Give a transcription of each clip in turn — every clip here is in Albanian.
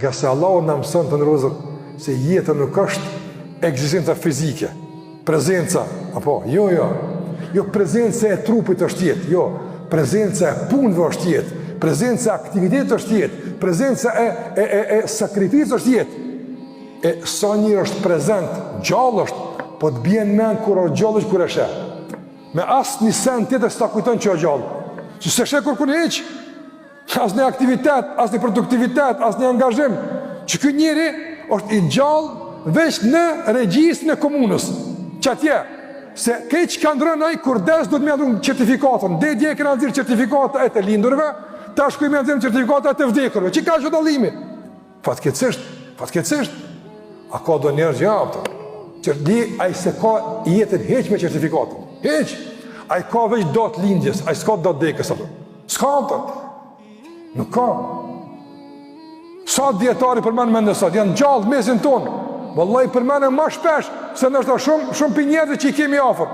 Nga se Allahu na mëson të ndërrozë se jeta nuk është ekzistenca fizike, prezenca, apo, jo prezenca e trupit është jetë, jo, prezenca e punëve është jetë, prezenca e aktivitetit është jetë, prezenca e sakrificës është jetë. E sa njërë është prezent, gjallë është, po të bjen men kur o gjallë është kur e shë. Me asë një sen tjetër së ta kujton që o gjallë. Që se shë kur kënë heqë, asë një aktivitet, asë një produktivitet, asë një angazhim, që kë njëri është i gjallë veç në regjistë në komunës. Që atje, se kej që ka ndrënaj, kur des do të me andru certifikatën, dhe dje këna nëzirë certifikata e të lindurve, ta shkuj me nëzirë certifikata e të vdekurve, që ka që dalimi? Fatkecisht, a ka do njerë gjavë, që di a i se ka jetën heq me certifikatën, heq, a i ka veç datë lindjes, a i s'ka datë dekës, s'ka të, nuk ka. Sa djetari përmenë me nësat, janë gjallë mesin tonë, vëllaj përmenë ma shpesh, se nështë shumë për njerëve që i kemi afer.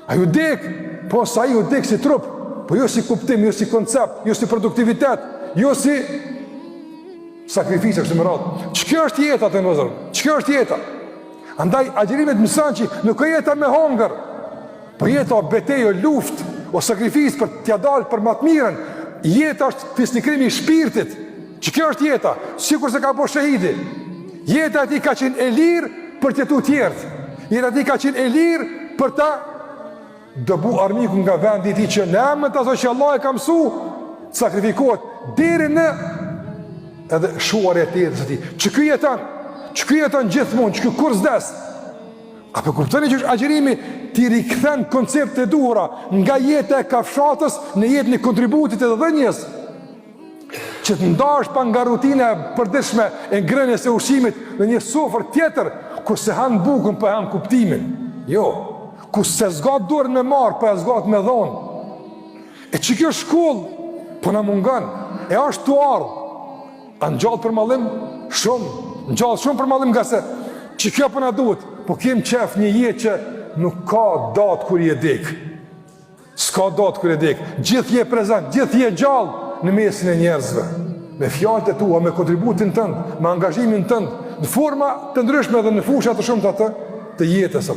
A ju dekë, po sa ju dekë si trup, po jo si kuptim, jo si koncept, jo si produktivitet, jo si sakrificë, kështë më ratë. Që kjo është jeta të nëzërë? Që kjo është jeta? Andaj, agjerimet mësën që nuk e jeta me hongër, po jeta o betej, o luft, o sakrificë për t'ja dalë për matë miren, jeta është fisnikrimi i shpirtit. Që kjo është jeta? Sikur se ka po shahidi. Jeta ati ka qenë e lirë për t'jetu tjertë. Jeta ati ka qenë e lirë për ta dëbu armiku nga vendi ti që në emën të aso që Allah e ka mësu, sakrifikohet deri në edhe shuar e tjetës ati. Që kjo jetan gjithmonë, që kjo kur zdes. A për kuptoni që është agjerimi ti rikëthen koncepte e duhura nga jetë e kafshatës në jetë në kontributit e dhe dhenjes. Që të ndash pa nga rutine përdeshme e ngrënjes e ushimit në një sofër tjetër, ku se hanë bukën për hanë kuptimin. Jo, ku se zgat dorën me marë për e zgat me dhonë. E që kjo shkollë, po në mungën, e është të ardhë. A në gjallë për malim? Shumë. Në gjallë shumë për malim nga se që kjo për në duhet, po kem qef një jetë që nuk ka datë kër je dekë. S'ka datë kër je dekë. Gjithë je prezent, gjithë je gjallë në mesin e njerëzve. Me fjallët e tua, me kontributin tëndë, me angazhimin tëndë, në forma të ndryshme dhe në fushat të shumë të jetës.